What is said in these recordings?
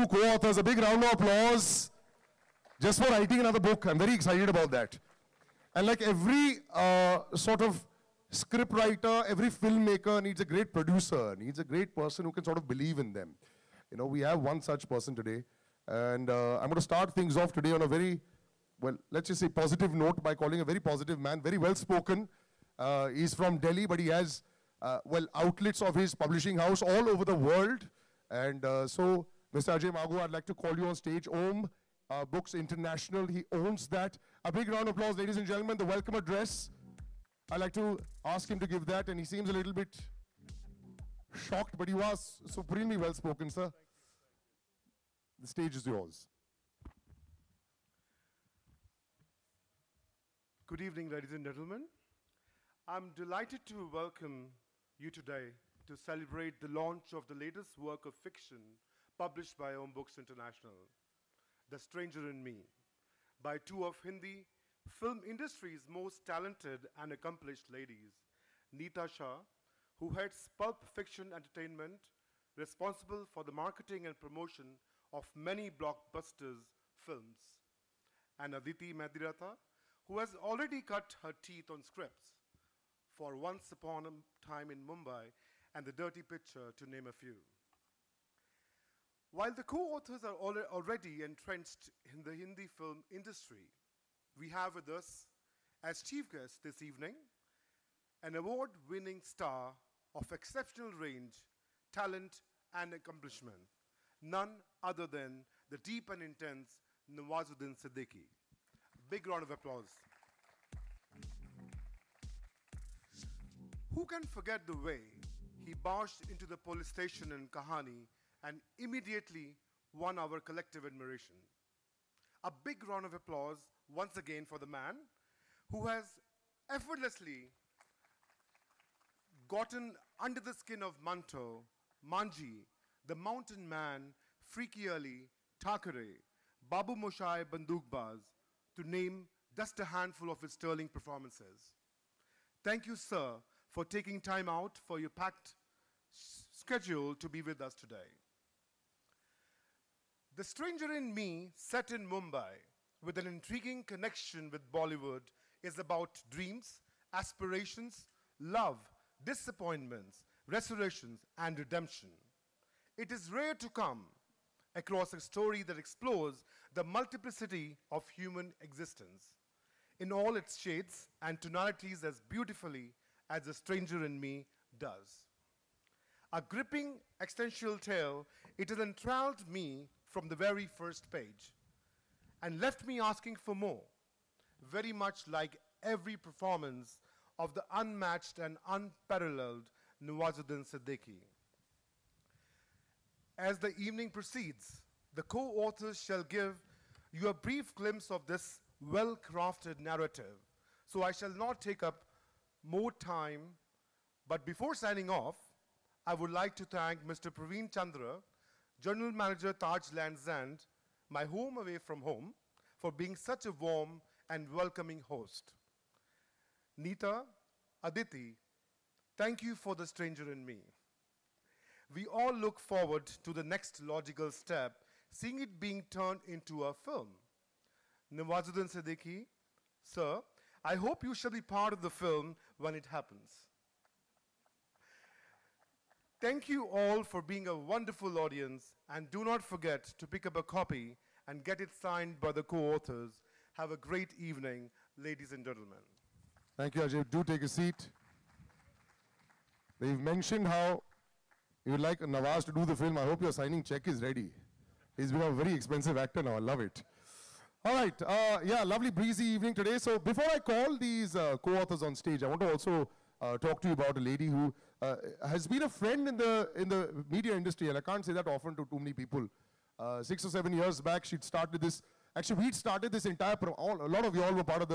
two co-authors. A big round of applause just for writing another book. I'm very excited about that. And like every sort of script writer, every filmmaker needs a great producer, needs a great person who can sort of believe in them. You know, we have one such person today. And I'm going to start things off today on a very, well, let's just say positive note by calling a very positive man, very well spoken. He's from Delhi, but he has, well, outlets of his publishing house all over the world. And so, Mr. Ajay Magu, I'd like to call you on stage. Om Books International, he owns that. A big round of applause, ladies and gentlemen, the welcome address. I'd like to ask him to give that, and he seems a little bit shocked, but you are supremely well spoken, sir. The stage is yours. Good evening, ladies and gentlemen. I'm delighted to welcome you today to celebrate the launch of the latest work of fiction published by Om Books International, The Stranger in Me, by two of Hindi film industry's most talented and accomplished ladies, Neeta Shah, who heads Pulp Fiction Entertainment, responsible for the marketing and promotion of many blockbusters films, and Aditi Mediratha, who has already cut her teeth on scripts for Once Upon a Time in Mumbai and The Dirty Picture, to name a few. While the co-authors are already entrenched in the Hindi film industry, we have with us, as chief guest this evening, an award-winning star of exceptional range, talent, and accomplishment, none other than the deep and intense Nawazuddin Siddiqui. Big round of applause. Who can forget the way he barged into the police station in Kahani and immediately won our collective admiration? A big round of applause once again for the man who has effortlessly gotten under the skin of Manto, Manji, the Mountain Man, Freaky Ali, Thakare, Babu Moshai Bandukbaz, to name just a handful of his sterling performances. Thank you, sir, for taking time out for your packed schedule to be with us today. The Stranger in Me, set in Mumbai, with an intriguing connection with Bollywood, is about dreams, aspirations, love, disappointments, resurrections, and redemption. It is rare to come across a story that explores the multiplicity of human existence in all its shades and tonalities as beautifully as The Stranger in Me does. A gripping existential tale, it has enthralled me from the very first page and left me asking for more, very much like every performance of the unmatched and unparalleled Nawazuddin Siddiqui. As the evening proceeds, the co-authors shall give you a brief glimpse of this well-crafted narrative, so I shall not take up more time, but before signing off, I would like to thank Mr. Praveen Chandra, General Manager Taj Lands End, my home away from home, for being such a warm and welcoming host. Neeta, Aditi, thank you for The Stranger in Me. We all look forward to the next logical step, seeing it being turned into a film. Nawazuddin Siddiqui, sir, I hope you shall be part of the film when it happens. Thank you all for being a wonderful audience, and do not forget to pick up a copy and get it signed by the co-authors. Have a great evening, ladies and gentlemen. Thank you, Ajay. Do take a seat. They've mentioned how you'd like Nawaz to do the film. I hope your signing check is ready. He's become a very expensive actor now. I love it. All right. Yeah, lovely breezy evening today. So before I call these co-authors on stage, I want to also talk to you about a lady who has been a friend in the media industry, and I can't say that often to too many people. 6 or 7 years back, she'd started this. Actually, we'd started this entire. A lot of you all were part of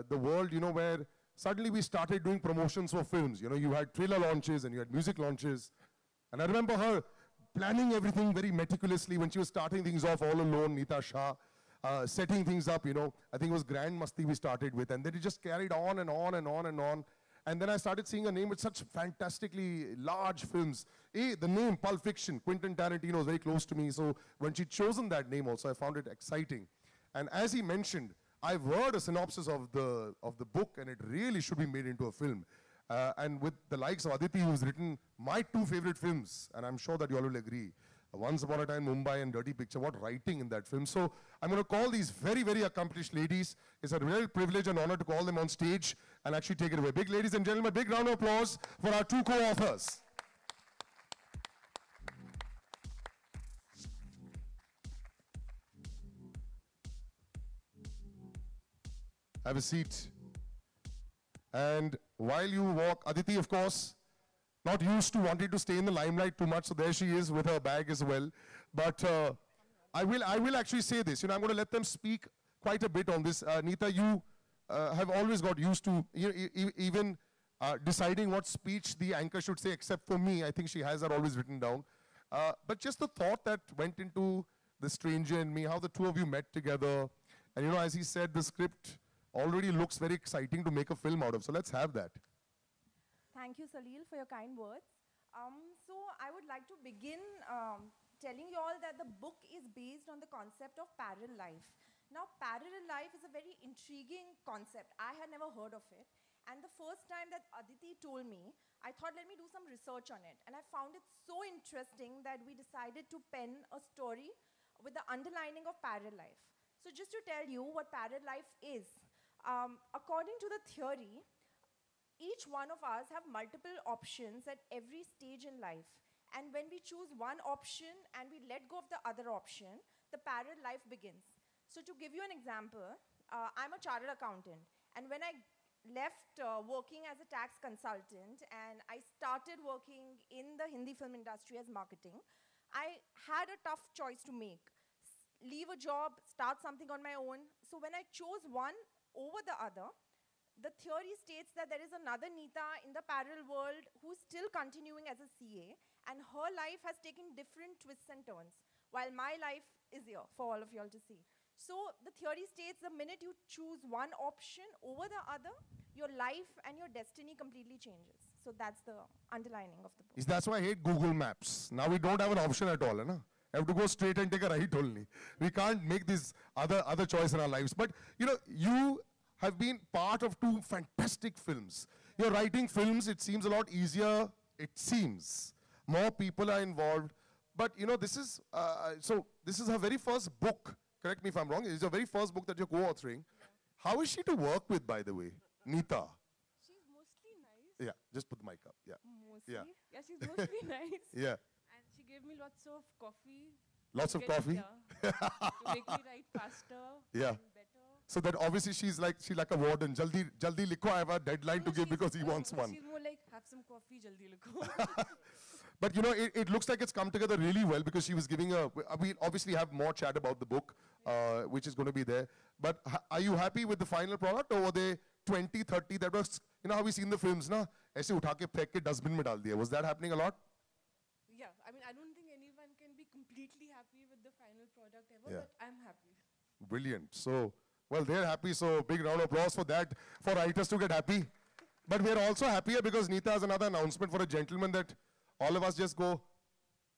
the world, you know, where suddenly we started doing promotions for films. You know, you had trailer launches and you had music launches, and I remember her planning everything very meticulously when she was starting things off all alone. Neeta Shah. Setting things up, you know, I think it was Grand Masti we started with, and then it just carried on and on and on and on. And then I started seeing her name with such fantastically large films. The name Pulp Fiction, Quentin Tarantino is very close to me. So when she'd chosen that name also, I found it exciting. And as he mentioned, I've heard a synopsis of the book, and it really should be made into a film. And with the likes of Aditi, who's written my two favorite films, and I'm sure that you all will agree, Once Upon a Time Mumbai and Dirty Picture, what writing in that film. So I'm going to call these very, very accomplished ladies. It's a real privilege and honor to call them on stage and actually take it away. Big ladies and gentlemen, big round of applause for our two co-authors. Have a seat. And while you walk, Aditi, of course, not used to wanting to stay in the limelight too much, so there she is with her bag as well. But I will actually say this. I'm going to let them speak quite a bit on this. Neeta, you have always got used to even deciding what speech the anchor should say, except for me. I think she has that always written down. But just the thought that went into The Stranger and Me, how the two of you met together. And as he said, the script already looks very exciting to make a film out of. So let's have that. Thank you, Salil, for your kind words. So I would like to begin telling you all that the book is based on the concept of parallel life. Now, parallel life is a very intriguing concept. I had never heard of it. And the first time that Aditi told me, I thought, let me do some research on it. And I found it so interesting that we decided to pen a story with the underlining of parallel life. So just to tell you what parallel life is, according to the theory, each one of us have multiple options at every stage in life. And when we choose one option and we let go of the other option, the parallel life begins. So to give you an example, I'm a chartered accountant. And when I left working as a tax consultant and I started working in the Hindi film industry as marketing, I had a tough choice to make. Leave a job, start something on my own. So when I chose one over the other, the theory states that there is another Neeta in the parallel world who's still continuing as a CA, and her life has taken different twists and turns, while my life is here for all of you all to see. So the theory states the minute you choose one option over the other, your life and your destiny completely changes. So that's the underlining of the book. That's why I hate Google Maps. Now we don't have an option at all. I have to go straight and take a right only. We can't make this other choice in our lives. But you have been part of two fantastic films. You're writing films, it seems a lot easier, it seems. More people are involved. But this is, this is her very first book. Correct me if I'm wrong. It's her very first book that you're co-authoring. Yeah. How is she to work with, by the way? Neeta. She's mostly nice. Yeah, just put the mic up. Yeah. Mostly? Yeah, she's mostly nice. Yeah. And she gave me lots of coffee. Lots of coffee? To make me write faster. Yeah. And better. So that obviously she's like a warden. Jaldi likho, I have a deadline to give because he wants one. She's more like, have some coffee, jaldi likho. But it looks like it's come together really well because she was giving we obviously have more chat about the book, which is going to be there. But are you happy with the final product, or were they 20, 30? That was, how we see in the films, na? Aise utha ke phek ke dustbin mein dal diya. Was that happening a lot? Yeah, I mean, I don't think anyone can be completely happy with the final product ever, Yeah. but I'm happy. Brilliant. So, well, they're happy, so big round of applause for that, for writers to get happy. But we're also happier because Neeta has another announcement for a gentleman that all of us just go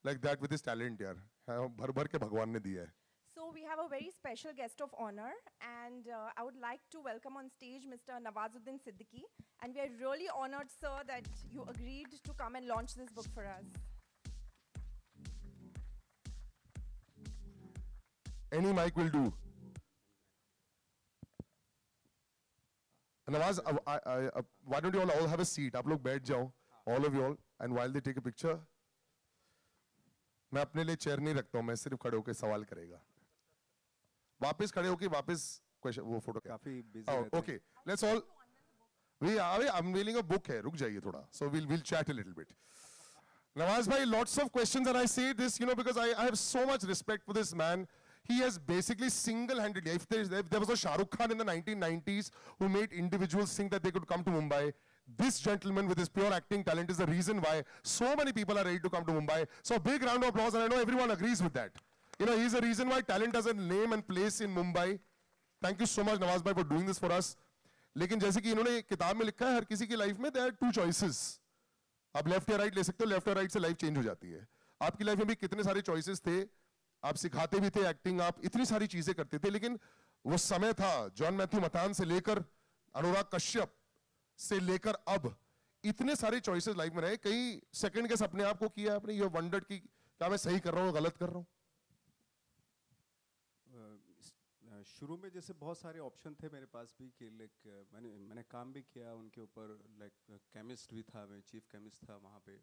like that with his talent, yaar. Bhar bhar ke Bhagwan ne diya hai. So we have a very special guest of honor, and I would like to welcome on stage Mr. Nawazuddin Siddiqui. And we are really honored, sir, that you agreed to come and launch this book for us. Any mic will do. Nawaz, why don't you all have a seat? आप लोग बैठ जाओ, all of you all, and while they take a picture, मैं अपने लिए chair नहीं रखता हूँ, मैं सिर्फ खड़े होकर सवाल करेगा. वापस खड़े होके वापस क्वेश्चन वो फोटो काफी busy रहते हैं. Okay, let's all. We are unveiling a book है, रुक जाइए थोड़ा. So we'll chat a little bit. Nawaz bhai, lots of questions, and I say this, because I have so much respect for this man. He has basically single-handedly, if there was a Shah Rukh Khan in the 1990s who made individuals think that they could come to Mumbai, this gentleman with his pure acting talent is the reason why so many people are ready to come to Mumbai. So a big round of applause, and I know everyone agrees with that. He's the reason why talent has a name and place in Mumbai. Thank you so much, Nawaz bhai, for doing this for us. लेकिन जैसे कि इन्होंने किताब में लिखा है, हर किसी की लाइफ में देयर आर टू चॉइसेस। आप लेफ्ट या राइट ले सकते हो, लेफ्ट और राइट से लाइफ चेंज हो जाती है। आपकी लाइफ में भी कितने सारे चॉइसेस थे, आप सिखाते भी थे एक्टिंग, आप इतनी सारी चीजें करते थे, लेकिन वो समय था जॉन मैथ्यू मथान से लेकर अनुराग कश्यप से लेकर अब इतने सारे चॉइसेस लाइफ में रहे। कई सेकंड के अपने आप को किया आपने, यू वंडर्ड कि क्या मैं सही कर रहा हूँ गलत कर रहा हूँ? शुरू में जैसे बहुत सारे ऑप्शन थे मेरे पास भी कि लाइक मैंने काम भी किया उनके ऊपर, लाइक केमिस्ट भी था, मैं चीफ केमिस्ट था वहाँ पे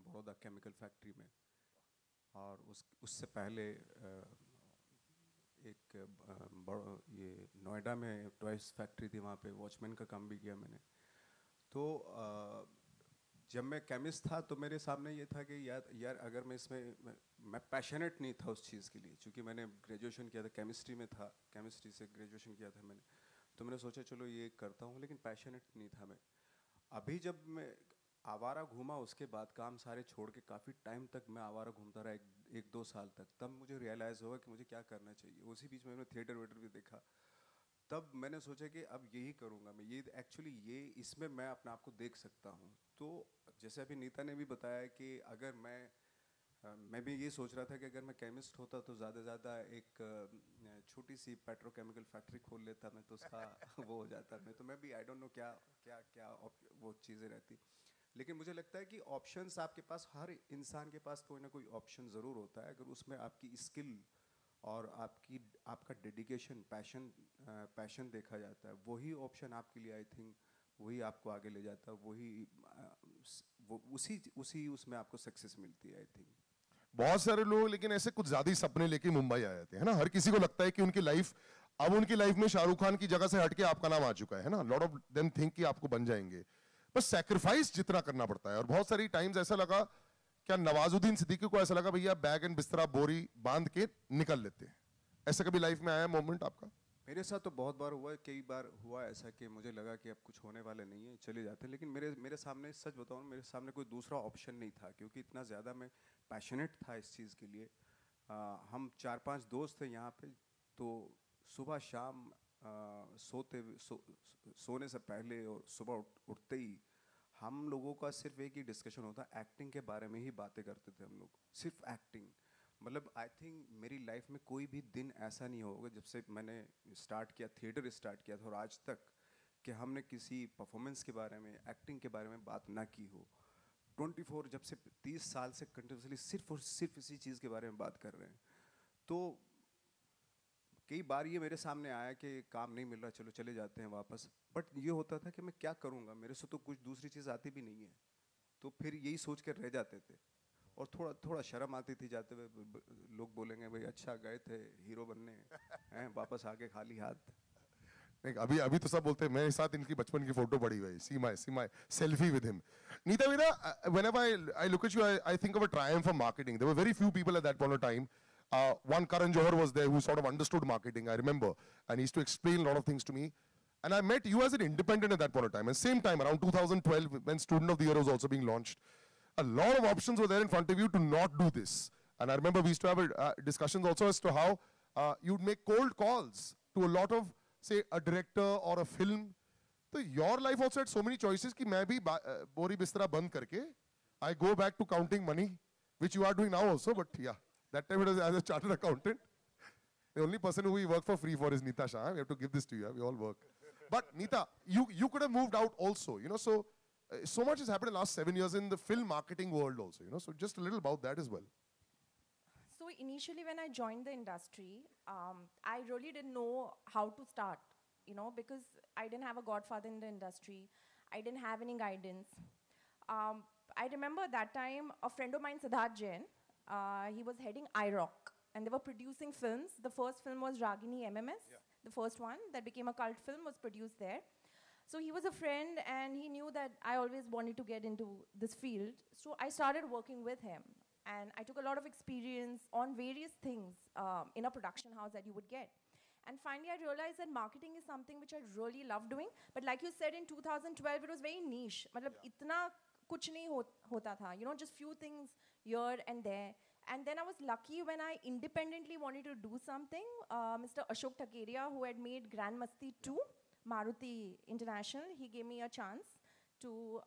बड़ौदा केमिकल फैक्ट्री में। और उससे पहले ये नोएडा में टॉयस फैक्ट्री थी, वहाँ पे वॉचमैन का काम भी किया मैंने। तो जब मैं केमिस्ट था तो मेरे सामने ये था कि यार अगर मैं इसमें मैं पैशनेट नहीं था उस चीज़ के लिए, क्योंकि मैंने ग्रेजुएशन किया था केमिस्ट्री में था, केमिस्ट्री से ग्रेजुएशन किया था मैंने। तो मैंने सोचा चलो ये करता हूँ, लेकिन पैशनेट नहीं था मैं। अभी जब मैं आवारा घूमा, उसके बाद काम सारे छोड़ के काफ़ी टाइम तक मैं आवारा घूमता रहा, एक दो साल तक, तब मुझे रियलाइज़ हुआ कि मुझे क्या करना चाहिए। उसी बीच में मैंने थिएटर वेटर भी देखा, तब मैंने सोचा कि अब यही करूँगा मैं, ये एक्चुअली ये इसमें मैं अपने आप को देख सकता हूँ। तो जैसे अभी नीता ने भी बताया कि अगर मैं भी ये सोच रहा था कि अगर मैं केमिस्ट होता तो ज़्यादा से ज़्यादा एक छोटी सी पेट्रोकेमिकल फैक्ट्री खोल लेता मैं, तो उसका वो हो जाता। मैं तो मैं भी आई डोंट नो क्या क्या क्या वो चीज़ें रहती। लेकिन मुझे लगता है कि ऑप्शंस आपके पास, हर इंसान के पास कोई ना कोई ऑप्शन ज़रूर होता है, अगर उसमें आपकी स्किल और आपका डेडिकेशन, पैशन देखा जाता है, वही ऑप्शन आपके लिए आई थिंक वही आपको आगे ले जाता है, उसी उसमें आपको सक्सेस मिलती है आई थिंक। बहुत सारे लोग लेकिन ऐसे कुछ ज्यादा ही सपने लेके मुंबई आ जाते हैं ना। हर किसी को लगता है कि उनकी लाइफ, अब उनकी लाइफ में शाहरुख खान की जगह से हटके आपका नाम आ चुका है ना। लॉट ऑफ देम थिंक कि आपको बन जाएंगे, बस सैक्रिफाइस जितना करना पड़ता है। और बहुत सारी टाइम्स ऐसा लगा, क्या नवाजुद्दीन सिद्दीकी को ऐसा लगा भैया बैग एंड बिस्तरा बोरी बांध के निकल लेते हैं? ऐसा कभी लाइफ में आया मोमेंट आपका? मेरे साथ तो बहुत बार हुआ है, कई बार हुआ ऐसा कि मुझे लगा कि अब कुछ होने वाले नहीं है, चले जाते हैं। लेकिन मेरे सामने, सच बताऊँ, मेरे सामने कोई दूसरा ऑप्शन नहीं था, क्योंकि इतना ज़्यादा मैं पैशनेट था इस चीज़ के लिए। हम 4-5 दोस्त थे यहाँ पे, तो सुबह शाम सोने से पहले और सुबह उठते ही हम लोगों का सिर्फ एक ही डिस्कशन होता, एक्टिंग के बारे में ही बातें करते थे हम लोग, सिर्फ एक्टिंग। मतलब आई थिंक मेरी लाइफ में कोई भी दिन ऐसा नहीं होगा जब से मैंने स्टार्ट किया, थिएटर स्टार्ट किया था और आज तक, कि हमने किसी परफॉर्मेंस के बारे में, एक्टिंग के बारे में बात ना की हो। 24 जब से 30 साल से कंटिन्यूसली सिर्फ और सिर्फ इसी चीज़ के बारे में बात कर रहे हैं। तो कई बार ये मेरे सामने आया कि काम नहीं मिल रहा, चलो चले जाते हैं वापस। बट ये होता था कि मैं क्या करूँगा, मेरे से तो कुछ दूसरी चीज़ आती भी नहीं है। तो फिर यही सोच कर रह जाते थे, और थोड़ा शर्म आती थी जाते हुए, लोग बोलेंगे भाई अच्छा गए थे हीरो बनने हैं, वापस आके खाली हाथ। अभी तो सब बोलते हैं, मेरे साथ इनकी बचपन की फोटो पड़ी हुई, see my selfie with him. Neeta Vida, whenever I look at you, I think of a triumph of marketing. There were very few people at that point of time. One Karan Johar was there who sort of understood marketing, I remember, and he used to explain a lot of things to me. And I met you as an independent at that point of time. And same time, around 2012, when Student of the Year was also being launched, a lot of options were there in front of you to not do this. And I remember we used to have discussions also as to how you'd make cold calls to a lot of, say, a director or a film. So your life also had so many choices कि मैं भी बोरी बिस्तरा बंद करके I go back to counting money, which you are doing now also, but yeah, that time it was as a chartered accountant. The only person who we work for free for is Neeta Shah. We have to give this to you. We all work. But Neeta, you could have moved out also, you know. So much has happened in the last 7 years in the film marketing world also, you know. So just a little about that as well. So initially when I joined the industry, I really didn't know how to start, you know, because I didn't have a godfather in the industry. I didn't have any guidance. I remember that time a friend of mine, Siddharth Jain, he was heading iRock, and they were producing films. The first film was Ragini MMS, the first one that became a cult film was produced there. So he was a friend, and he knew that I always wanted to get into this field. So I started working with him, and I took a lot of experience on various things in a production house that you would get. And finally, I realized that marketing is something which I really love doing. But like you said, in 2012, it was very niche. मतलब इतना कुछ नहीं होता था. You know, just few things here and there. And then I was lucky when I independently wanted to do something. Mr. Ashok Takeria, who had made Grand Masti 2, Maruti International. He gave me a chance to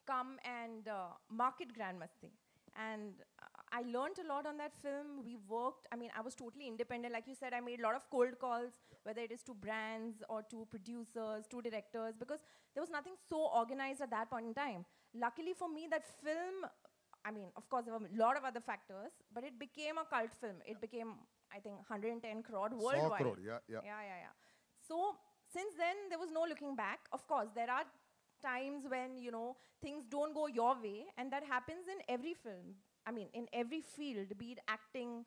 come and market Grand Masti. And I learned a lot on that film. We worked, I mean, I was totally independent. Like you said, I made a lot of cold calls, whether it is to brands or to producers, to directors, because there was nothing so organized at that point in time. Luckily for me, that film, I mean, of course, there were a lot of other factors, but it became a cult film. It became, I think, 110 crore worldwide. 100 crore, yeah. So since then, there was no looking back. Of course, there are times when, you know, things don't go your way, and that happens in every film. I mean, in every field, be it acting,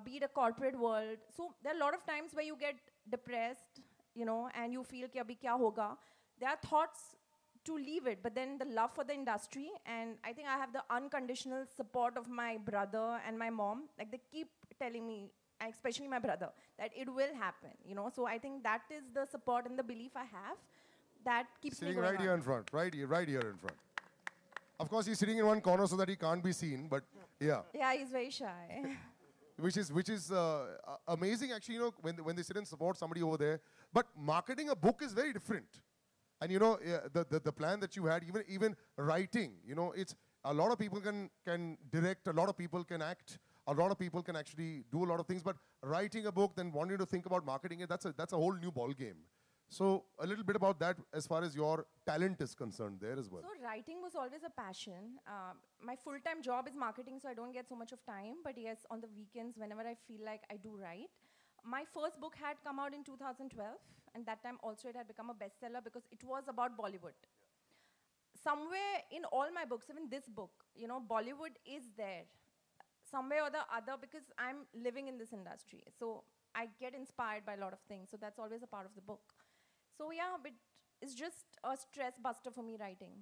be it a corporate world. So there are a lot of times where you get depressed, you know, and you feel ki abhi kya hoga. There are thoughts to leave it, but then the love for the industry, and I think I have the unconditional support of my brother and my mom. Like, they keep telling me, especially my brother, that it will happen, you know. So I think that is the support and the belief I have that keeps me Sitting going right here on. in front, right here in front. Of course, he's sitting in one corner so that he can't be seen, but yeah. Yeah, he's very shy. Which is amazing, actually, you know, when they sit and support somebody over there. But marketing a book is very different. And you know, the plan that you had, even writing, you know, it's a lot of people can direct, a lot of people can act, a lot of people can actually do a lot of things. But writing a book, then wanting to think about marketing it, that's a whole new ball game. So a little bit about that as far as your talent is concerned there as well. So writing was always a passion. My full-time job is marketing, so I don't get so much of time. But yes, on the weekends, whenever I feel like, I do write. My first book had come out in 2012, and that time also it had become a bestseller because it was about Bollywood. Somewhere in all my books, even this book, you know, Bollywood is there. Somewhere or the other, because I'm living in this industry. So I get inspired by a lot of things. So that's always a part of the book. So yeah, but it's just a stress buster for me, writing.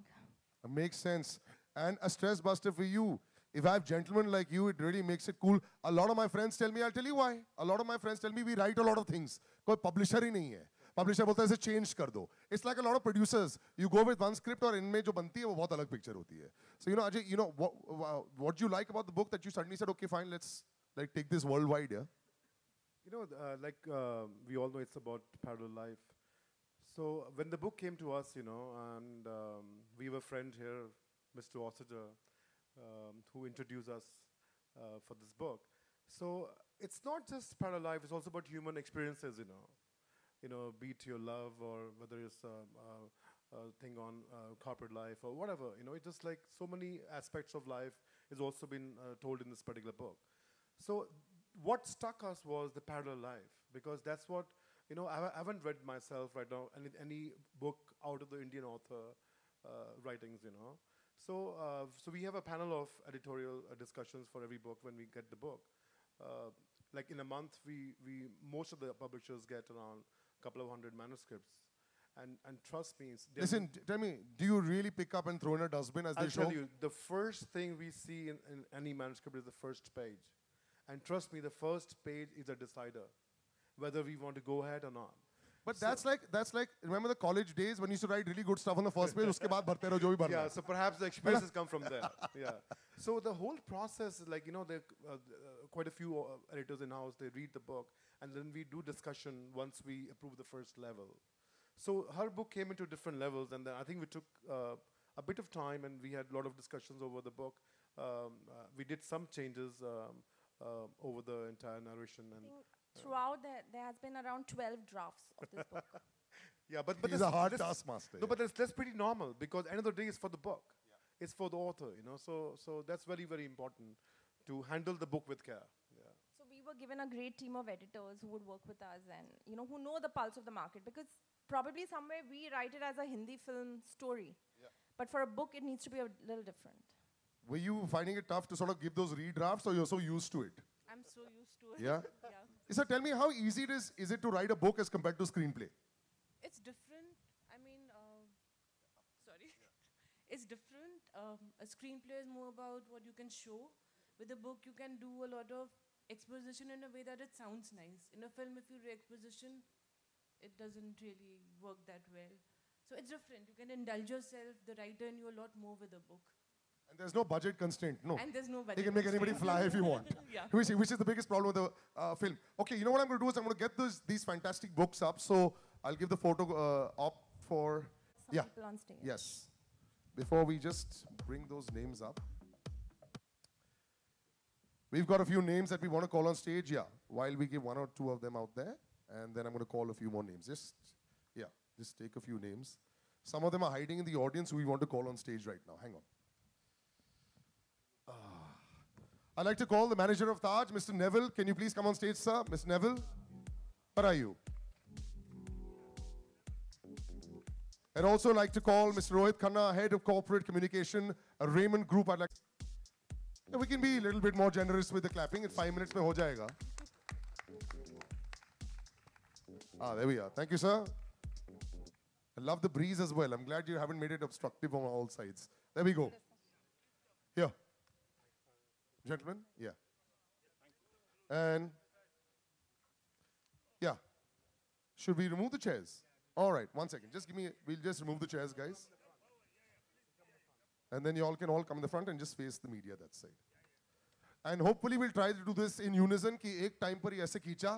Makes sense. And a stress buster for you. If I have gentlemen like you, it really makes it cool. A lot of my friends tell me, I'll tell you why. A lot of my friends tell me we write a lot of things. कोई publisher ही नहीं है. Publisher बोलता है इसे change कर दो. It's like a lot of producers. You go with one script और इनमें जो बनती है वो बहुत अलग picture होती है. So you know, Ajay, you know what you like about the book that you suddenly said, okay, fine, let's like take this worldwide, yeah? You know, we all know it's about parallel life. So when the book came to us, you know, and we have a friend here, Mr. Osager, who introduced us for this book. So it's not just parallel life, it's also about human experiences, you know. You know, be it your love or whether it's a thing on corporate life or whatever. You know, it's just like so many aspects of life is also been told in this particular book. So what struck us was the parallel life, because that's what, you know, I haven't read myself right now any book out of the Indian author writings, you know. So so we have a panel of editorial discussions for every book when we get the book. Like in a month, most of the publishers get around a couple of hundred manuscripts. And trust me, Listen, tell me, do you really pick up and throw in a dustbin as they show? I'll tell you, the first thing we see in any manuscript is the first page. And trust me, the first page is a decider, whether we want to go ahead or not. But so that's like, remember the college days when you used to write really good stuff on the first page, uske baad bharte raho jo bhi bharna Yeah, hai. so perhaps the experiences come from there. Yeah. So the whole process is like, you know, there quite a few editors in-house, they read the book, and then we do discussion once we approve the first level. So her book came into different levels, and then I think we took a bit of time, and we had a lot of discussions over the book. We did some changes over the entire narration. And throughout, there has been around 12 drafts of this book. Yeah, but He's a hard taskmaster. No, but that's pretty normal, because end of the day it's for the book. Yeah. It's for the author, you know. So that's very, very important to handle the book with care. Yeah. So we were given a great team of editors who would work with us and, you know, who know the pulse of the market, because probably somewhere we write it as a Hindi film story. Yeah. But for a book, it needs to be a little different. Were you finding it tough to sort of give those redrafts, or you're so used to it? I'm so used to it. Yeah? Yeah. So tell me, how easy is it to write a book as compared to screenplay? It's different. I mean, sorry. It's different. A screenplay is more about what you can show. With a book, you can do a lot of exposition in a way that it sounds nice. In a film, if you do exposition, it doesn't really work that well. So it's different. You can indulge yourself, the writer, and you a lot more with a book. And there's no budget constraint, no. And there's no budget. You can make anybody fly if you want. Yeah. Which is the biggest problem with the film. Okay, you know what I'm going to do is I'm going to get these fantastic books up. So I'll give the photo op for, Some yeah, people on stage. yes. Before we just bring those names up. We've got a few names that we want to call on stage, yeah. While we give one or two of them out there, and then I'm going to call a few more names. Just take a few names. Some of them are hiding in the audience who we want to call on stage right now. Hang on. I'd like to call the manager of Taj, Mr. Neville. Can you please come on stage, sir? Mr. Neville, where are you? I'd also like to call Mr. Rohit Khanna, Head of Corporate Communication, Raymond Group. I'd like. Yeah, we can be a little bit more generous with the clapping. In 5 minutes, mein ho jayega. There we are. Thank you, sir. I love the breeze as well. I'm glad you haven't made it obstructive on all sides. There we go. Here. Gentlemen, yeah. And, yeah. Should we remove the chairs? All right, 1 second. Just give me, we'll just remove the chairs, guys. And then you all can all come in the front and just face the media that side. And hopefully we'll try to do this in unison कि एक time पर ही ऐसे खींचा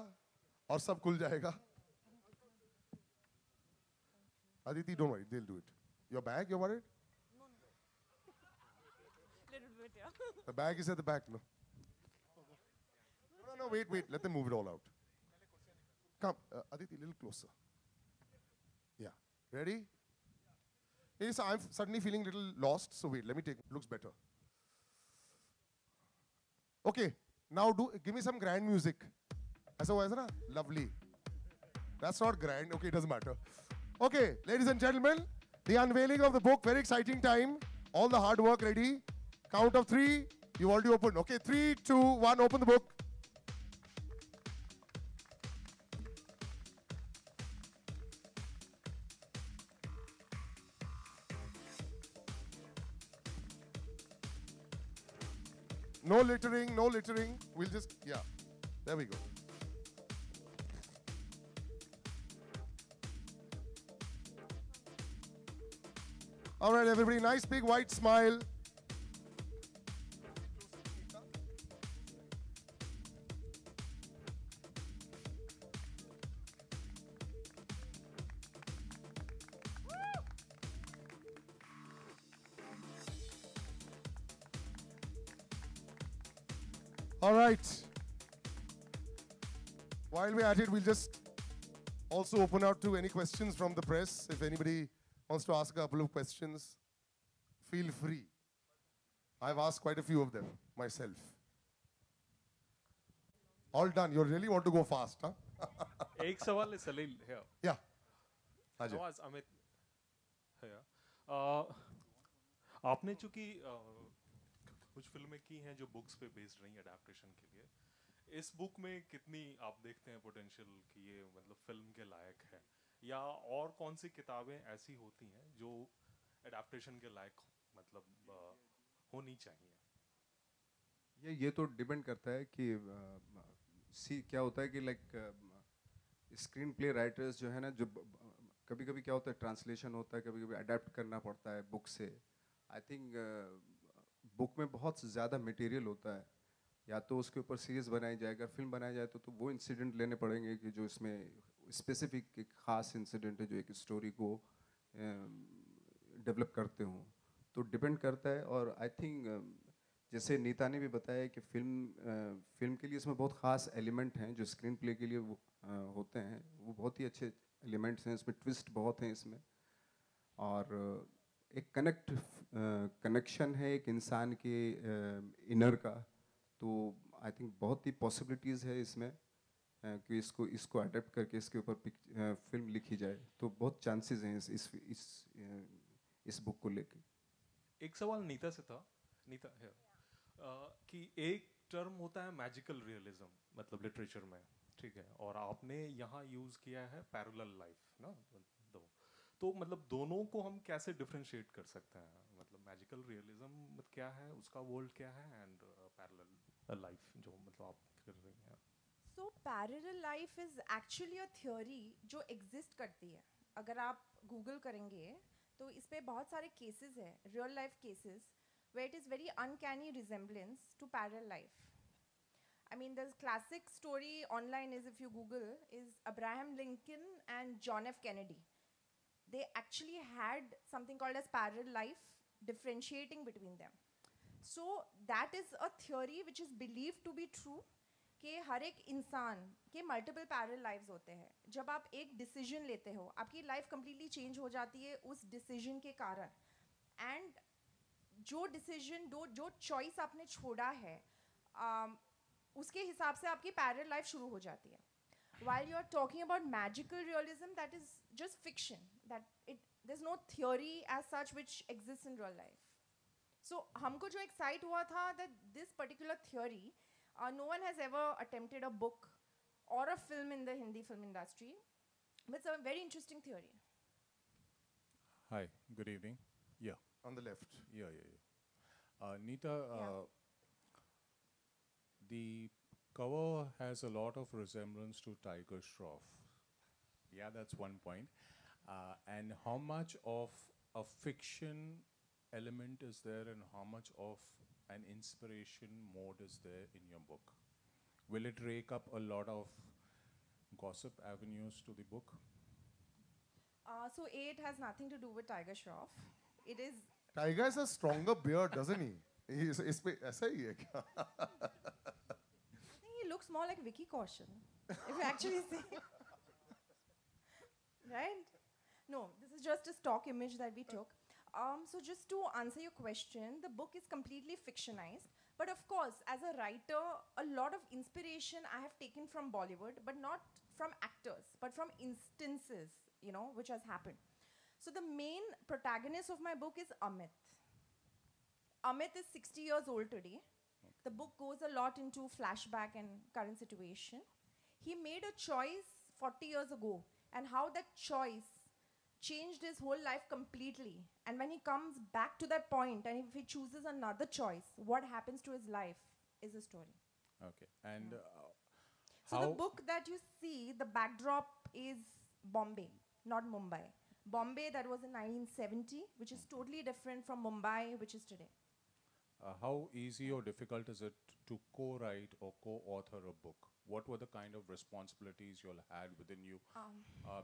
और सब खुल जाएगा. Aditi, don't worry, they'll do it. Your bag, you're worried? Little bit, yeah. The bag is at the back, no? No, wait. Let them move it all out. Come, Aditi, a little closer. Yeah. Ready? Yes, I'm suddenly feeling a little lost, so wait, let me take, looks better. Okay, now give me some grand music. Aisa hua hai na? Lovely. That's not grand, okay, it doesn't matter. Okay, ladies and gentlemen, the unveiling of the book, very exciting time. All the hard work ready. Count of 3, you already opened. Okay, 3, 2, 1, open the book. No littering, no littering. We'll just, yeah, there we go. All right, everybody, nice big white smile. All right. While we're at it, we'll just also open out to any questions from the press. If anybody wants to ask a couple of questions, feel free. I've asked quite a few of them myself. All done. You really want to go fast, huh? एक सवाल है सलील here. Yeah. Ajay. Nawaz Amit here. आपने चूंकि कुछ फिल्में की हैं जो बुक्स पे बेस्ड रही अडेप्टेशन के लिए, इस बुक में कितनी आप देखते हैं पोटेंशियल कि ये मतलब फिल्म के लायक है, या और कौन सी किताबें ऐसी होती हैं जो अडेप्टेशन के लायक मतलब होनी चाहिए? ये तो डिपेंड करता है कि क्या होता है कि लाइक स्क्रीन प्ले राइटर्स जो है ना, जो कभी कभी क्या होता है ट्रांसलेशन होता है, कभी कभी अडेप्ट करना पड़ता है बुक से. आई थिंक बुक में बहुत ज़्यादा मटेरियल होता है, या तो उसके ऊपर सीरीज़ बनाई जाए, अगर फिल्म बनाया जाए तो वो इंसिडेंट लेने पड़ेंगे कि जो इसमें स्पेसिफिक एक ख़ास इंसिडेंट है जो एक स्टोरी को डेवलप करते हों. तो डिपेंड करता है. और आई थिंक जैसे नीता ने भी बताया कि फिल्म के लिए इसमें बहुत ख़ास एलिमेंट हैं जो स्क्रीन प्ले के लिए होते हैं. वो बहुत ही अच्छे एलिमेंट्स हैं, इसमें ट्विस्ट बहुत हैं इसमें, और एक कनेक्शन है एक इंसान के इनर का. तो आई थिंक बहुत ही पॉसिबिलिटीज़ है इसमें कि इसको अडेप्ट करके इसके ऊपर फिल्म लिखी जाए. तो बहुत चांसेस हैं इस बुक को लेके. एक सवाल नीता से था, नीता है कि एक टर्म होता है मैजिकल रियलिज्म मतलब लिटरेचर में, ठीक है, और आपने यहाँ यूज़ किया है पैरेलल लाइफ ना, तो मतलब दोनों को हम कैसे डिफरेंशिएट कर सकते हैं? मतलब मैजिकल रियलिज्म क्या है, उसका वर्ल्ड क्या है, एंड पैरेलल लाइफ जो मतलब आप कर रही हैं. So parallel life is actually a theory जो exist करती है. अगर आप Google करेंगे तो इस पे बहुत सारे cases हैं, real life cases, where it is very uncanny resemblance to parallel life. I mean, the classic story online is, if you Google, is Abraham Lincoln and John F. Kennedy. They actually had something called as parallel life, differentiating between them. So that is a theory which is believed to be true, कि हर एक इंसान के multiple parallel lives होते हैं. जब आप एक decision लेते हो, आपकी लाइफ कंप्लीटली चेंज हो जाती है उस डिसीजन के कारण. एंड जो डिसीजन जो चॉइस आपने छोड़ा है, उसके हिसाब से आपकी पैरल लाइफ शुरू हो जाती है. While you're talking about magical realism, that is just fiction. There's no theory as such which exists in real life. So हमको जो excite हुआ था that this particular theory, no one has ever attempted a book or a film in the Hindi film industry. But it's a very interesting theory. Hi, good evening. Yeah, On the left. yeah. Neeta, Yeah. the cover has a lot of resemblance to Tiger Shroff. Yeah, that's one point. And how much of a fiction element is there and how much of an inspiration mode is there in your book? Will it rake up a lot of gossip avenues to the book? So it has nothing to do with Tiger Shroff. It is Tiger has a stronger beard, doesn't he? ऐसा ही है क्या? I think he looks more like Vicky Kaushal, if you actually see. Right? No, this is just a stock image that we took. So just to answer your question, the book is completely fictionized. But of course, as a writer, a lot of inspiration I have taken from Bollywood, but not from actors, but from instances, which has happened. So the main protagonist of my book is Amit. Amit is 60 years old today. The book goes a lot into flashback and current situation. He made a choice 40 years ago, and how that choice changed his whole life completely. And when he comes back to that point, and if he chooses another choice, what happens to his life is a story. Okay. And So how the book that you see, the backdrop is Bombay, not Mumbai. Bombay, that was in 1970, which is totally different from Mumbai, which is today. how easy or difficult is it to co-write or co-author a book? What were the kind of responsibilities you all had within you?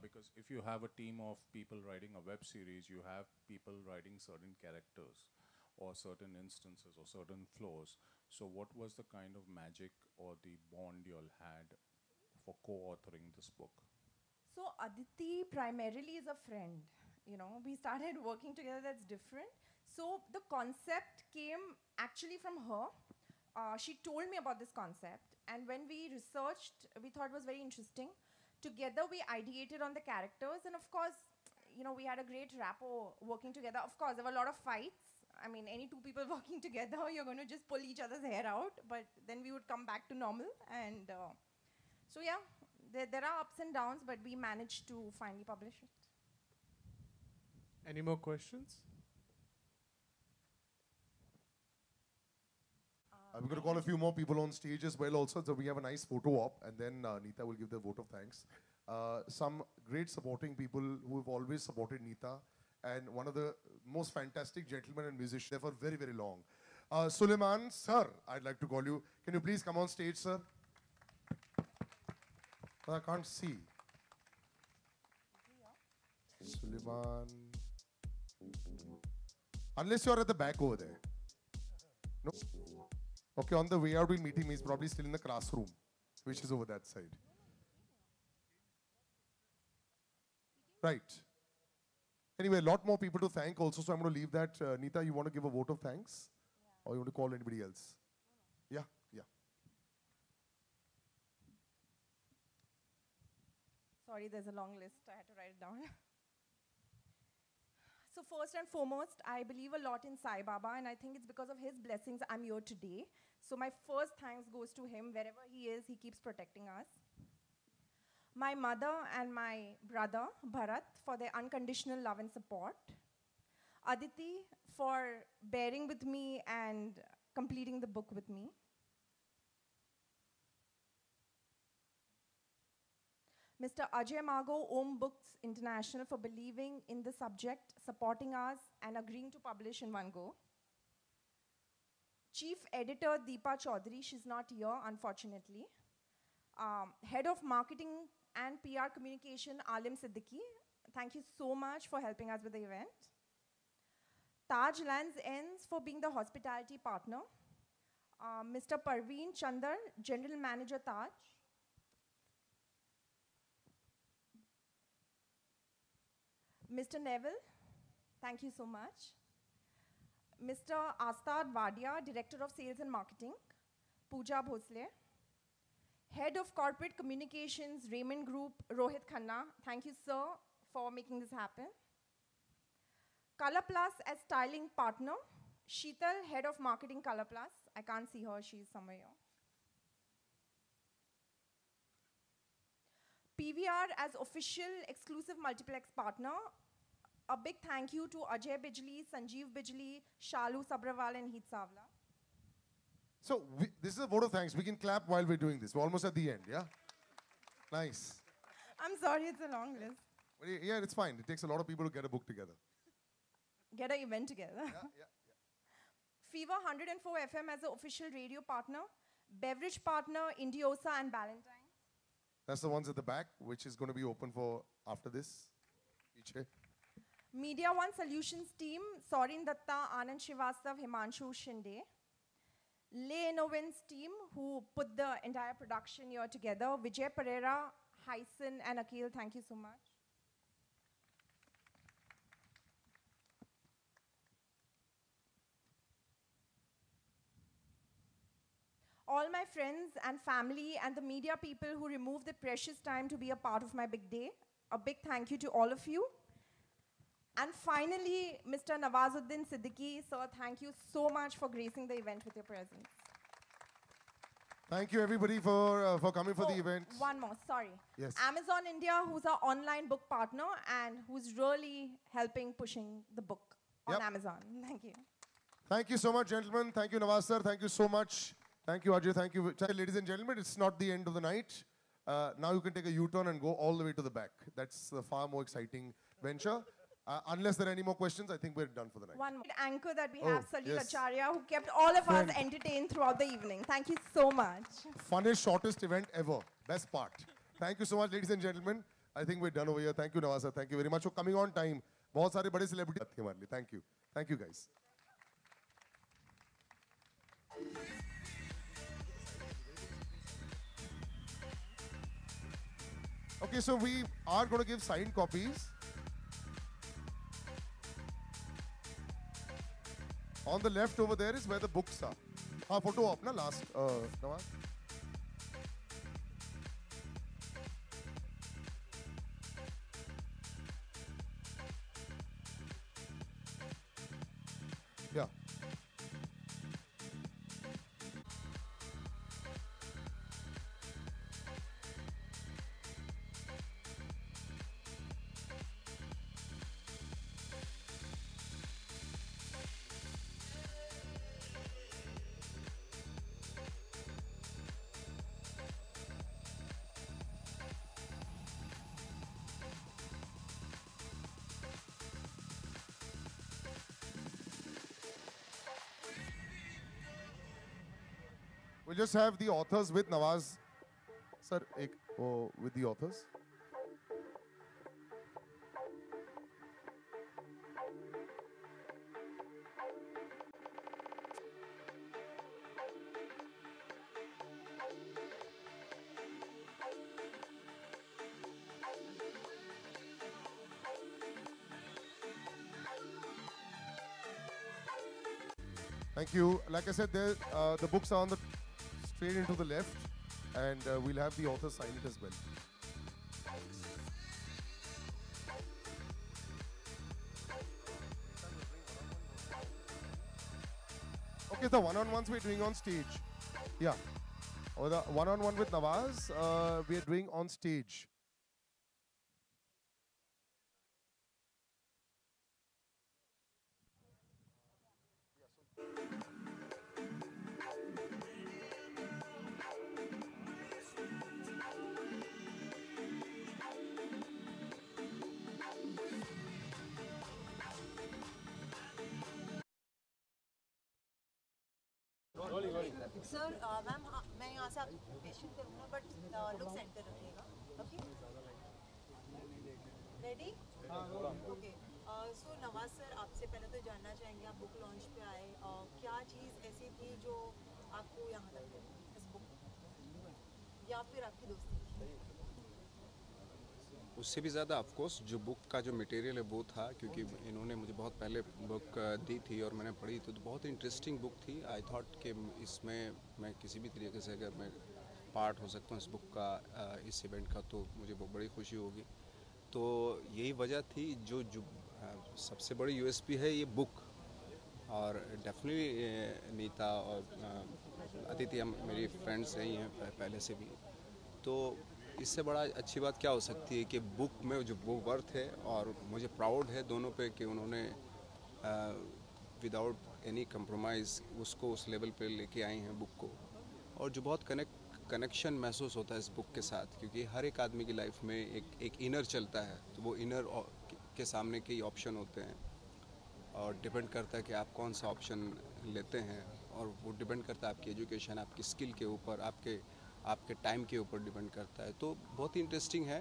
Because if you have a team of people writing a web series, you have people writing certain characters or certain instances or certain flows. So what was the kind of magic or the bond you all had for co-authoring this book? So Aditi primarily is a friend. We started working together, that's different. So the concept came actually from her. She told me about this concept, and when we researched, we thought it was very interesting. Together we ideated on the characters, and of course, we had a great rapport working together. Of course, there were a lot of fights. I mean, any two people working together, you're going to just pull each other's hair out, but then we would come back to normal. And so yeah, there are ups and downs, but we managed to finally publish it. Any more questions? I'm going to call a few more people on stage as well also. So we have a nice photo op, and then Neeta will give the vote of thanks. Some great supporting people who have always supported Neeta, and one of the most fantastic gentlemen and musicians there for very, very long. Suleiman, sir, I'd like to call you. Can you please come on stage, sir? I can't see. Suleiman. Unless you're at the back over there. No? Okay, on the way out, we'll meet him. He's probably still in the classroom, which is over that side. Right. Anyway, a lot more people to thank also, so I'm going to leave that. Neeta, you want to give a vote of thanks? Yeah. Or you want to call anybody else? Yeah, yeah. Sorry, there's a long list. I had to write it down. So first and foremost, I believe a lot in Sai Baba, and I think it's because of his blessings I'm here today. So my first thanks goes to him. Wherever he is, he keeps protecting us. My mother and my brother, Bharat, for their unconditional love and support. Aditi, for bearing with me and completing the book with me. Mr. Ajay Mago, Om Books International, for believing in the subject, supporting us, and agreeing to publish in one go. Chief Editor Deepa Chaudhary, she's not here, unfortunately. Head of Marketing and PR Communication, Alim Siddiqui. Thank you so much for helping us with the event. Taj Lands Ends for being the hospitality partner. Mr. Parveen Chandar, General Manager Taj. Mr. Neville, thank you so much. Mr. Astad Vadia, Director of Sales and Marketing. Pooja Bhosle. Head of Corporate Communications, Raymond Group, Rohit Khanna. Thank you, sir, for making this happen. Color Plus as styling partner. Sheetal, Head of Marketing, Color Plus. I can't see her, she's somewhere here. PVR as official exclusive multiplex partner. A big thank you to Ajay Bijli, Sanjeev Bijli, Shalu Sabrawal and Heet Savla. So this is a vote of thanks. We can clap while we're doing this. We're almost at the end, yeah? Nice. I'm sorry, it's a long list. But yeah, it's fine. It takes a lot of people to get a book together. Get an event together. Yeah. Fever 104 FM as the official radio partner. Beverage partner, Indiosa and Ballantyne. That's the ones at the back, which is going to be open for after this. Piche. Media One Solutions team, Sorin Datta, Anand Srivastav, Himanshu Shinde. Le Innovins team, who put the entire production here together. Vijay Pereira, Hyson and Akhil, thank you so much. All my friends and family and the media people who removed the precious time to be a part of my big day. A big thank you to all of you. And finally, Mr. Nawazuddin Siddiqui, sir, thank you so much for gracing the event with your presence. Thank you, everybody, for coming for the event. One more, sorry. Yes. Amazon India, who's our online book partner and who's really helping pushing the book on Amazon. Thank you. Thank you so much, gentlemen. Thank you, Nawaz sir. Thank you so much. Thank you, Ajay. Thank you. Ladies and gentlemen, it's not the end of the night. Now you can take a U-turn and go all the way to the back. That's the far more exciting venture. Unless there are any more questions, I think we're done for the night. One more anchor that we have, Salil yes. Acharya, who kept all of us entertained throughout the evening. Thank you so much. Funnest, shortest event ever. Best part. Thank you so much, ladies and gentlemen. I think we're done over here. Thank you, Nawaz sir. Thank you very much for coming on time. बहुत सारे बड़े celebrity थे हमारे लिए. Thank you. Thank you, guys. Okay, so we are going to give signed copies. On the left over there is where the books are. Photo up na last, Nawaz. Yeah. We'll just have the authors with Nawaz. Sir, with the authors. Thank you. Like I said, there, the books are on the straight into the left, and we'll have the author sign it as well. Okay, the one-on-ones we're doing on stage. Yeah. Or the one-on-one with Nawaz, we're doing on stage. Sir ma'am मैं यहाँ से आपको patient करूँगा but look centre रखिएगा okay ready okay so Nawaz sir आपसे पहले तो जानना चाहेंगे आप बुक लॉन्च पे आए क्या चीज़ ऐसी थी जो आपको यहाँ तक ले इस बुक या फिर आपकी दोस्ती थी उससे भी ज़्यादा ऑफकोर्स जो बुक का जो मटेरियल है वो था, क्योंकि इन्होंने मुझे बहुत पहले बुक दी थी और मैंने पढ़ी तो बहुत इंटरेस्टिंग बुक थी। आई थॉट कि इसमें मैं किसी भी तरीके से अगर मैं पार्ट हो सकता हूँ इस बुक का, इस इवेंट का, तो मुझे बहुत बड़ी खुशी होगी। तो यही वजह थी। जो सबसे बड़ी यूएसपी है ये बुक, और डेफिनेटली नीता और अदिति हम मेरी फ्रेंड्स रही हैं पहले से भी, तो इससे बड़ा अच्छी बात क्या हो सकती है कि बुक में जो वो वर्थ है, और मुझे प्राउड है दोनों पे कि उन्होंने विदाउट एनी कंप्रोमाइज़ उसको उस लेवल पे लेके आए हैं बुक को। और जो बहुत कनेक्शन महसूस होता है इस बुक के साथ, क्योंकि हर एक आदमी की लाइफ में एक इनर चलता है, तो वो इनर के सामने कई ऑप्शन होते हैं और डिपेंड करता है कि आप कौन सा ऑप्शन लेते हैं, और वो डिपेंड करता है आपकी एजुकेशन, आपकी स्किल के ऊपर, आपके टाइम के ऊपर डिपेंड करता है। तो बहुत ही इंटरेस्टिंग है,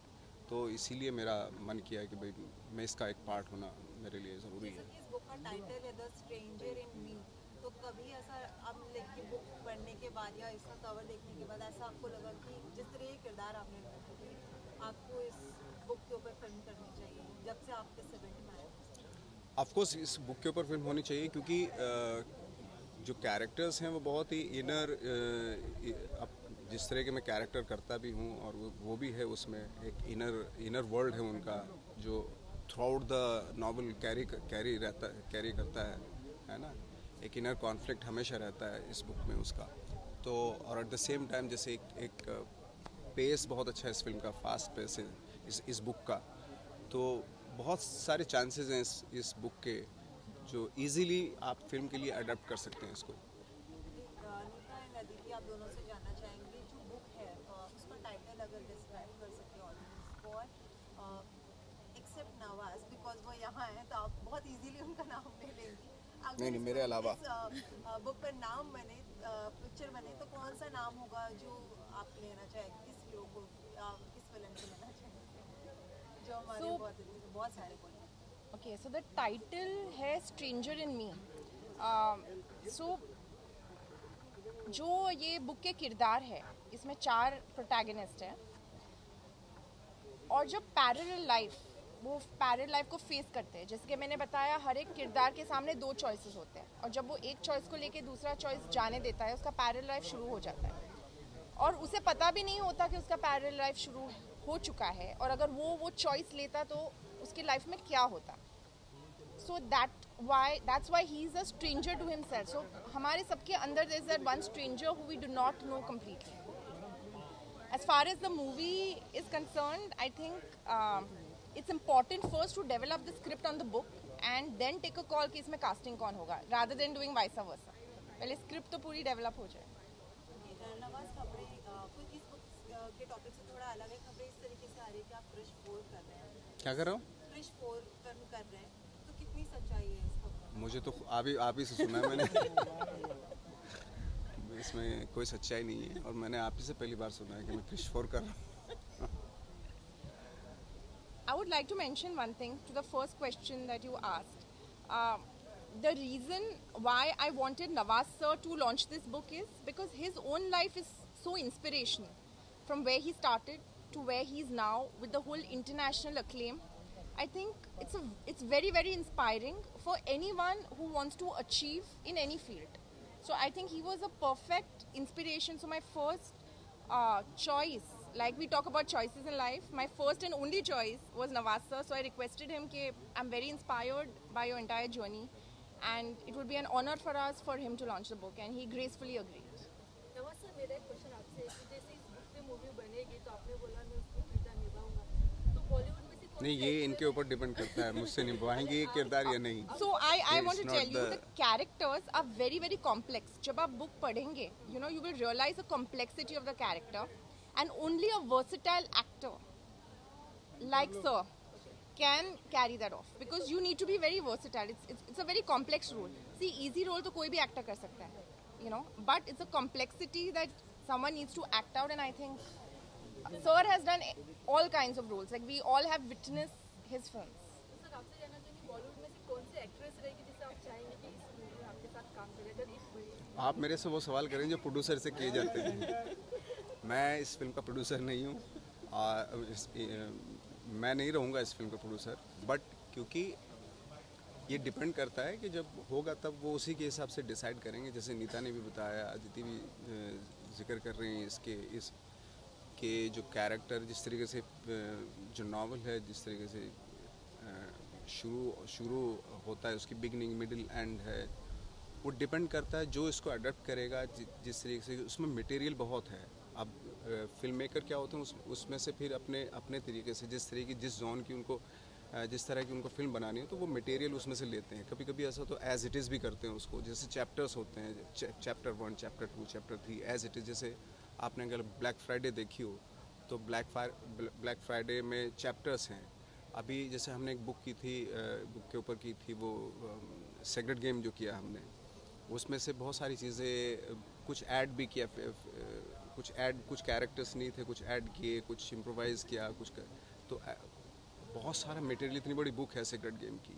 तो इसीलिए मेरा मन किया कि भाई मैं इसका एक पार्ट होना मेरे लिए ज़रूरी है। इस बुक का टाइटल है द स्ट्रेंजर इन मी, तो कभी ऐसा अब बुक पढ़ने के बाद या इसका कवर देखने के बाद ऐसा आपको लगा कि जिस तरह ये किरदार आपने लिखा कि आपको इस बुक के ऊपर फिल्म करनी चाहिए जब से आप इस इवेंट में आए? ऑफकोर्स इस बुक के ऊपर फिल्म होनी चाहिए, क्योंकि जो कैरेक्टर्स हैं वो बहुत ही इनर, जिस तरह के मैं कैरेक्टर करता भी हूँ और वो भी है, उसमें एक इनर वर्ल्ड है उनका जो through out the novel carry करता है ना। एक इनर कॉन्फ्लिक्ट हमेशा रहता है इस बुक में उसका। तो और एट द सेम टाइम जैसे एक पेस बहुत अच्छा है इस फिल्म का, फास्ट पेस है इस बुक का, तो बहुत सारे चांसेस हैं इस बुक के जो इजीली आप फिल्म के लिए अडेप्ट कर सकते हैं इसको। नीता एंड अदिति, आप दोनों से जानना चाहेंगे जो बुक है उसका टाइटल अगर डिस्क्राइब कर सके audience for except Nawaz, because वो यहाँ है तो आप बहुत इजीली उनका नाम ले लेंगी। नहीं मेरे अलावा बुक पर नाम बने, पिक्चर बने, तो कौन सा नाम होगा जो आप लेना चाहेंगे, किस हीरो को, किस विलन को लेना चाहेंगे जो हमारे बहुत सारे बोले? Okay, so the title है Stranger in Me. So जो ये बुक के किरदार है, इसमें 4 प्रोटैगनिस्ट हैं, और जो पैरेलल लाइफ, वो पैरेलल लाइफ को फेस करते हैं। जैसे कि मैंने बताया, हर एक किरदार के सामने 2 चॉइसेस होते हैं, और जब वो एक चॉइस को लेके दूसरा चॉइस जाने देता है, उसका पैरेलल लाइफ शुरू हो जाता है, और उसे पता भी नहीं होता कि उसका पैरेलल लाइफ शुरू हो चुका है, और अगर वो चॉइस लेता तो उसकी लाइफ में क्या होता। So that's why he is a stranger to himself. So हमारे सबके अंदर there is that one stranger who we do not know completely. As far as the movie is concerned, I think it's important first to develop the script on the book and then take a call कि इसमें casting कौन होगा, rather than doing vice versa. पहले script तो पूरी develop हो जाए। नवाज, खबरें कुछ इस बुक के टॉपिक से थोड़ा अलग है। खबरें इस तरीके से आ रही है कि आप क्रिश 4 कर रहे हैं। क्या कर रहा हूँ? क्रिश 4 फिल्म कर रहे हैं, तो कितनी सच्चाई है इस खबर में? मुझे तो आप ही से सुना है मैंने। इसमें कोई सच्चाई नहीं है, और मैंने आप ही से पहली बार सुना है कि मैं क्रिश 4 कर रहा हूँ। I would like to mention one thing to the first question that you asked. The reason why I wanted Nawaz sir to launch this book is because his own life is so inspirational. From where he started to where he is now with the whole international acclaim. I think it's very, very inspiring for anyone who wants to achieve in any field. So I think he was a perfect inspiration. So my first choice, like we talk about choices in life, my first and only choice was Nawaz sir. So I requested him कि I'm very inspired by your entire journey, and it would be an honor for us for him to launch the book, and he gracefully agreed. Nawaz sir, मेरा एक question आपसे है कि जैसे इस book पे movie बनेगी तो आपने बोला मैं उसमें किरदार निभाऊंगा, तो बॉलीवुड में से कौन नहीं, ये इनके ऊपर डिपेंड करता है मुझसे निभाएंगे ये किरदार या नहीं। So I want to It's tell not you the- the characters are very, very complex. जब आप book पढ़ेंगे, you will realize the complexity of the character, and only a versatile actor like sir can carry that off, because you need to be very versatile. It's a very complex role. See, easy role तो कोई भी actor कर सकता है, but it's a complexity that someone needs to act out, and I think Sir has done all kinds of roles. Like we all have witnessed his films. Sir आपसे जानना चाहेंगे बॉलीवुड में से कौन सी एक्ट्रेस रहेगी जिसे आप चाहेंगे कि इस मूवी में आपके साथ काम करे अगर इस मूवी आप मेरे से वो सवाल करें जो प्रोड्यूसर से किए जाते हैं। मैं इस फिल्म का प्रोड्यूसर नहीं हूँ, मैं नहीं रहूँगा इस फिल्म का प्रोड्यूसर, बट क्योंकि ये डिपेंड करता है कि जब होगा तब वो उसी के हिसाब से डिसाइड करेंगे। जैसे नीता ने भी बताया, अदिति भी जिक्र कर रहे हैं इस के जो कैरेक्टर, जिस तरीके से जो नावल है, जिस तरीके से शुरू होता है, उसकी बिगनिंग मिडिल एंड है, वो डिपेंड करता है जो इसको अडेप्ट करेगा। जिस तरीके से उसमें मटेरियल बहुत है। अब फिल्म मेकर क्या होते हैं उसमें से फिर अपने तरीके से जिस जोन की उनको जिस तरह की उनको फिल्म बनानी है तो वो मटेरियल उसमें से लेते हैं। कभी कभी ऐसा तो एज इट इज़ भी करते हैं उसको, जैसे चैप्टर्स होते हैं, chapter 1, chapter 2, chapter 3 as it is. जैसे आपने अगर ब्लैक फ्राइडे देखी हो तो ब्लैक फ्राइडे में चैप्टर्स हैं। अभी जैसे हमने एक बुक के ऊपर की थी वो सेक्रेट गेम जो किया हमने, उसमें से बहुत सारी चीज़ें कुछ ऐड भी किया, कुछ कैरेक्टर्स नहीं थे, कुछ ऐड किए, कुछ इम्प्रोवाइज़ किया, तो बहुत सारा मटेरियल, इतनी बड़ी बुक है सेक्रेट गेम की,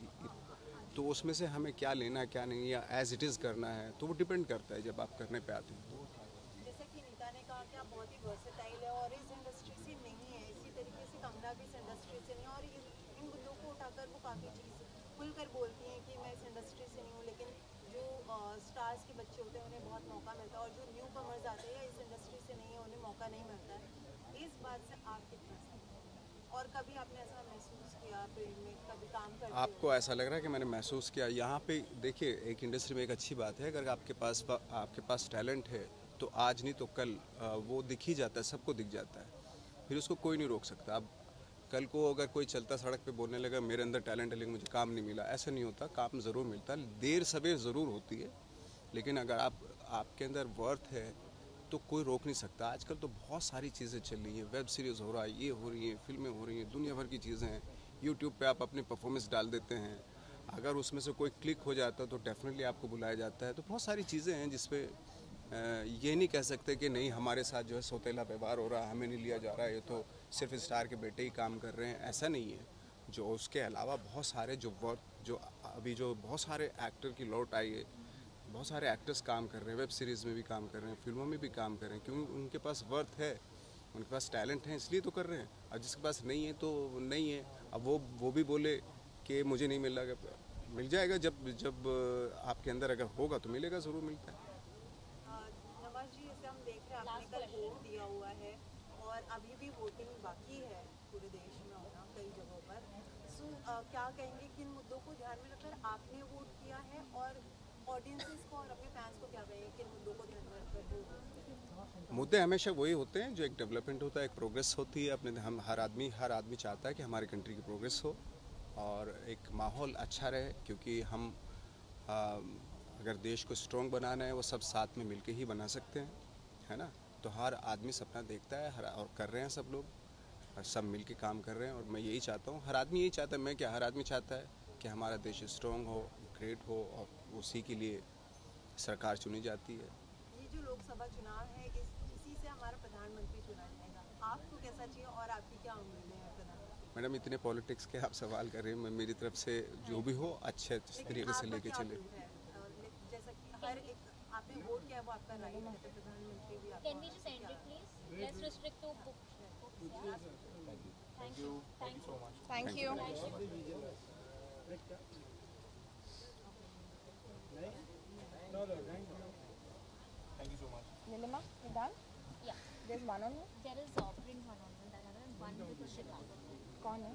तो उसमें से हमें क्या लेना है क्या नहीं, या एज इट इज़ करना है, तो वो डिपेंड करता है जब आप करने पे आते हैं। जैसे कि नीता ने कहा कि आप बहुत ही वर्सेटाइल है और इस इंडस्ट्री से नहीं है, इसी तरीके से कंगना भी इस इंडस्ट्री से नहीं है, और इन मुद्दों को उठाकर वो काफ़ी चीज़ खुलकर बोलती हैं कि मैं इस इंडस्ट्री से नहीं हूँ, लेकिन जो स्टार्स के बच्चे होते हैं उन्हें बहुत मौका मिलता है, और जो न्यू कमर्स आते हैं या इस इंडस्ट्री से नहीं है उन्हें मौका नहीं मिलता है। इस बात से आप कितना सहमत, और कभी आपने ऐसा महसूस किया फिल्म में, कभी काम करते आपको ऐसा लग रहा है कि मैंने महसूस किया? यहाँ पे देखिए, एक इंडस्ट्री में एक अच्छी बात है, अगर आपके पास टैलेंट है तो आज नहीं तो कल वो दिख ही जाता है, सबको दिख जाता है, फिर उसको कोई नहीं रोक सकता। अब कल को अगर कोई चलता सड़क पे बोलने लगा मेरे अंदर टैलेंट है लेकिन मुझे काम नहीं मिला, ऐसा नहीं होता, काम ज़रूर मिलता है, देर सवेर ज़रूर होती है, लेकिन अगर आपके अंदर वर्थ है तो कोई रोक नहीं सकता। आजकल तो बहुत सारी चीज़ें चल रही हैं, वेब सीरीज़ हो रहा है, ये हो रही हैं, फिल्में हो रही हैं, दुनिया भर की चीज़ें हैं। यूट्यूब पे आप अपनी परफॉर्मेंस डाल देते हैं, अगर उसमें से कोई क्लिक हो जाता है तो डेफिनेटली आपको बुलाया जाता है। तो बहुत सारी चीज़ें हैं जिसपे ये नहीं कह सकते कि नहीं हमारे साथ जो है सौतेला व्यवहार हो रहा है, हमें नहीं लिया जा रहा है, ये तो सिर्फ स्टार के बेटे ही काम कर रहे हैं, ऐसा नहीं है। जो उसके अलावा बहुत सारे जो बहुत सारे एक्टर की लौट आई है, बहुत सारे एक्टर्स काम कर रहे हैं, वेब सीरीज़ में भी काम कर रहे हैं, फिल्मों में भी काम कर रहे हैं, क्योंकि उनके पास वर्थ है, उनके पास टैलेंट है, इसलिए तो कर रहे हैं। अब जिसके पास नहीं है तो नहीं है, अब वो भी बोले कि मुझे नहीं मिल रहा, मिल जाएगा, जब आपके अंदर अगर होगा तो मिलेगा, ज़रूर मिलता है। नवाज जी, जैसे हम देख रहे हैं आपने कल वोट दिया हुआ है और अभी भी वोटिंग बाकी है पूरे देश में होना कई जगहों पर, सो क्या कहेंगे किन मुद्दों को ध्यान में रखकर आपने वोट किया है, और ऑडियंसेस को और अपने फैंस को क्या कहेंगे किन मुद्दों को ध्यान में रखकर वोट दिया? मुद्दे हमेशा वही होते हैं जो एक डेवलपमेंट होता है, एक प्रोग्रेस होती है। हम हर आदमी चाहता है कि हमारी कंट्री की प्रोग्रेस हो और एक माहौल अच्छा रहे, क्योंकि हम अगर देश को स्ट्रॉन्ग बनाना है वो सब साथ में मिलके ही बना सकते हैं, है ना। तो हर आदमी सपना देखता है और कर रहे हैं सब लोग, सब मिलके काम कर रहे हैं, और मैं यही चाहता हूँ, हर आदमी यही चाहता है, मैं क्या, हर आदमी चाहता है कि हमारा देश स्ट्रॉन्ग हो, ग्रेट हो, और उसी के लिए सरकार चुनी जाती है। ये जो लोकसभा चुनाव है इसी से हमारा प्रधानमंत्री चुना जाएगा, आपको कैसा चाहिए और आपकी क्या उम्मीदें हैं प्रधानमंत्री? मैडम, इतने पॉलिटिक्स के आप सवाल कर रहे हैं, मेरी तरफ से जो भी हो अच्छे तरीके से लेके चले। जैसा कि हर एक आपने वोट किया है वो आपका राइट है, तो प्रधानमंत्री भी आपका। Can we just end it, please? Let's restrict to book. Thank you. Thank you so much. Thank you. Nilima, you done? Yeah. There's one on you. There is print one on that, and one with the Chicago. कौन है?